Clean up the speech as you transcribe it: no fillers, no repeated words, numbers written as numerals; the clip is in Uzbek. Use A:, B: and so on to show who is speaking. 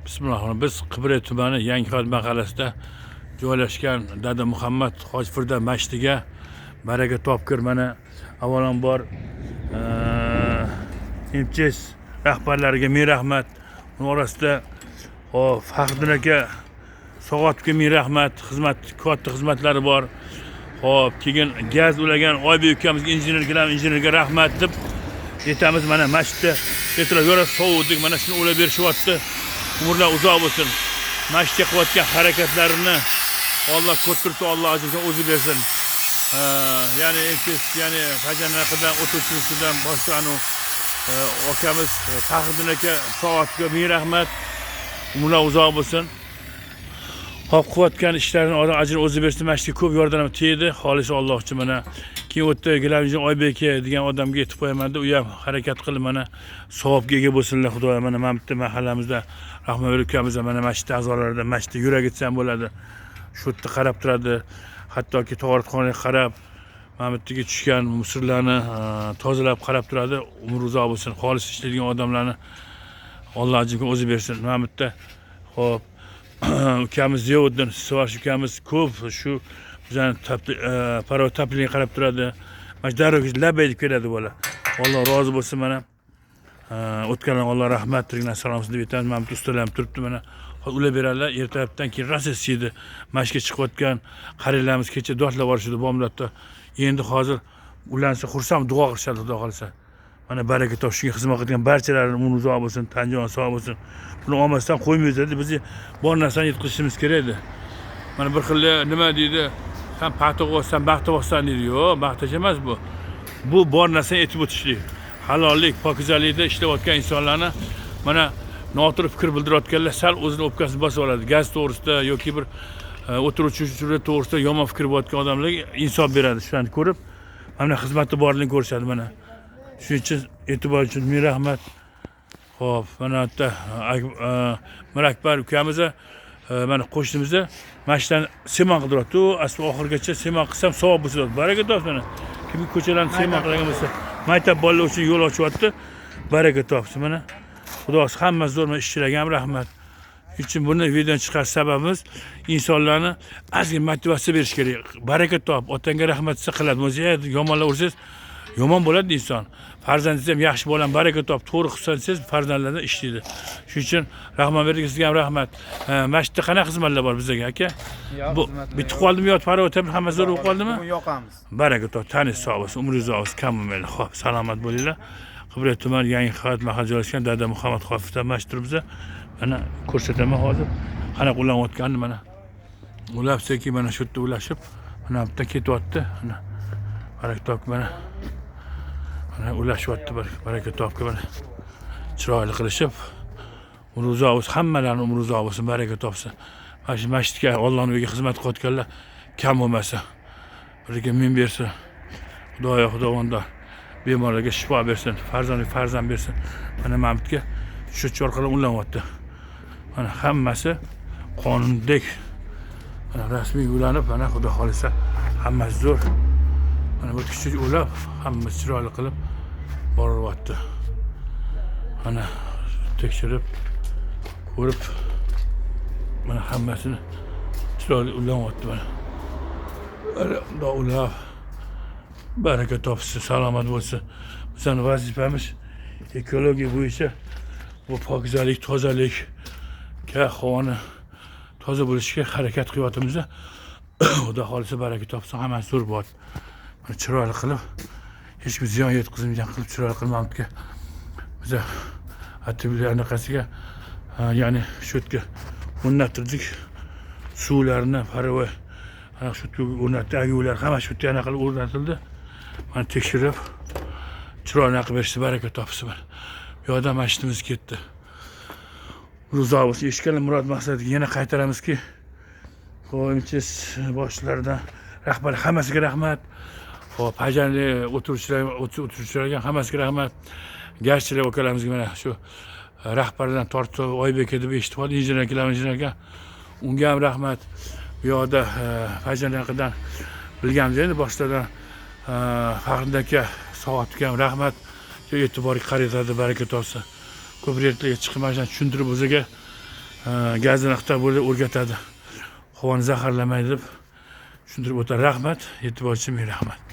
A: Bismillahirrahmanirrahim. Biz Qibray tumani Yangiqal'a mahallasida joylashgan Dada Muhammad Hojifurda masjidiga baraka topkir. Mana avvalambor MCS rahbarlariga ming rahmat. Uning orasida Faxriddin aka So'g'atga ming rahmat. Katta xizmatlari bor. Xo'p, keyin gaz ulagan Oybek ukamizga injenerga rahmat deb aytamiz. Mana masjidda petrogora sovutdik. Mana shuni ulab berishyapti. Umrlar uzoq bo'lsin. Masjidga qilayotgan harakatlarini Alloh ko'rtirib, Alloh ajridan o'zi bersin. Ya'ni fajarnaqidan o'tuvchisidan boshqa akamiz Faxriddin aka So'g'atga ming rahmat. Umrlar uzoq bo'lsin. Hop qilayotgan ishlarini Alloh ajrini o'zi bersin. Masjidga ko'p yordam tegdi. Xolis Alloh uchun mana keyin o'tdi Gilamjon Oybek degan odamga aytib qo'yaman-da, u ham harakat qilib mana savobga ega bo'lsinlar Xudoyim. Mana bitta mahallamizda Rahmatbek ukamiz mana masjid a'zolaridan masjidda yurak etsam bo'ladi. Shu yerda qarab turadi. Hattoki tog'oratxonaga qarab, mana bittaga tushgan musullarni tozalab qarab turadi. Umr uzoq bo'lsin. Xolis ishlaydigan odamlarni Alloh ajriga o'zi bersin. Mana bitta hop ukamiz Ziyovuddin Sivarish ukamiz ko'p shu bizani parovat tapligiga qarab turadi. Mana daryoga labayib keladi bola. Alloh rozi bo'lsin. Mana o'tganlar Alloh rahmat tiringlar salomsiz deb aytamiz. Mana bu ustalar ham turibdi mana. Ular beradilar. Ertalabdan keyin rosa siydi. Mashqqa chiqayotgan qariyalarimiz kecha dodlab borishdi bomdodda. Endi hozir ulansa xursand duo qilishadi Xudo xolisa. Mana baraka top shunga xizmat qilgan barchalarning umri uzoq bo'lsin, tanjon sog' bo'lsin. Buni olmasdan qo'ymaymiz dedi. Biz bor narsani yetkazishimiz kerak edi. Mana bir xil nima deydi? Sen paxta qo'ysan, baxta bo'lsan deydi. Yo'q, baxtacha emas bu. Bu bor narsani aytib o'tishlik. Halollik, pokizalikda ishlayotgan insonlarni mana noto'g'ri fikr bildirayotganlar sal o'zini o'pkasini bosib oladi. Gaz to'g'risida yoki bir o'tiruvchi to'g'risida yomon fikr bo'layotgan odamlarga insof beradi. Shuni ko'rib, mana xizmatda borligini ko'rishadi mana. Shuning uchun e'tibor uchun ming rahmat. Xo'p, mana bitta Mirakbar ukamiz mana qo'shnimizda mashinani semon qidiryapti. Asli oxirgacha semon qilsam savob bo'lsa, baraka topsin mana. Kim ko'chalarni semon qilgan bo'lsa, maktab bolalar uchun yo'l ochyapti. Baraka topsin mana. Xudo hammasi zo'r ishchilarga ham rahmat. Uchun buni videodan chiqarish sababimiz insonlarni ozgina motivatsiya berish kerak. Baraka top, otangga rahmat desa qiladi. O'zi yomonlar ursangiz yomon bo'ladi inson. Farzandingiz ham yaxshi bo'lan baraka top, to'g'ri qilsangiz farzandlardan ishlaydi. Shuning uchun Rahmanbek sizga ham rahmat. Masjidda qanaqa xizmatlar bor bizga aka? Bu bitib qoldimi yo parovat hammasi zo'r bo'lib qoldimi?
B: Bugun yoqamiz.
A: Baraka top, tanish sog' bo'lsin, umringiz uzoq bo'lsin, kamollar. Xo'p, salomat bo'linglar. Qibray tuman Yangiqal'a mahalla joylashgan Dada Muhammad Hojifurda masjid turibdi. Mana ko'rsataman hozir. Qanaqa ulanayotganini mana. Ulabsaki mana shu yerda ulashib, mana bitta ketyapti. Mana baraka top mana. Mana ulashyapti baraka topga mana. Chiroyli qilishib, umri uzoq bo'lsin, hammalarning umri uzoq bo'lsin, baraka topsin. Mana shu masjidga Allohning uyiga xizmat qilayotganlar kam bo'lmasa, biriga ming bersin. Xudovanda bemorlarga shifo bersin, farzand bersin. Mana Mamtga shu orqali ulanayapti. Mana hammasi qonundek mana rasmiy ulanib, mana Xudo xolisa hammasi zo'r. Mana bu kichik ulab, hammasi chiroyli qilib boryapti. Mana tekshirib, ko'rib, mana hammasini chiroyli ulanayapti mana. Mana ulab baraka topsin, salomat bo'lsin. Bizning vazifamiz ekologiya bo'yicha bu pokizalik, tozalik, havoni toza bo'lishga harakat qilyapmiz. Xudo xolisa baraka topsin, hammasi zo'r bo'ladi. Mana chiroyli qilib, hech kim ziyon yetkazmagan qilib chiroyli qilmamizga. Biz atiblar anaqasiga, ya'ni shu yerga o'rnattirdik. Suvlarni, parava, ana shu yerga o'rnatdik, aguvlar hamma shu yerga anaqa qilib o'rnatildi. Mana tekshirib chiroyli qilib berishdi, baraka topsin. Bu yoqda masjidimiz ketdi. Uzoq bo'lsin. Eshitganlar murod maqsadiga yana qaytaramizki, qo'yimchiz boshlardan rahbar hammasiga rahmat. Xo'p, hajarli o'tiruvchilarga hammasiga rahmat. Gazchilar akalarimizga mana shu rahbardan tortib Oybek deb eshitib qoldi, injenerga unga ham rahmat. Bu yoqda fajarliqdan bilganmiz endi boshlardan Faxriddin aka So'g'atga ham rahmat. E'tiborga qaratadi, baraka topsin. Ko'p yerlarga chiqib mana tushuntirib o'ziga gazini xitoy bo'lib o'rgatadi. Havoni zaharlamaydi deb tushuntirib o'tadi. Rahmat, e'tibor uchun ming rahmat.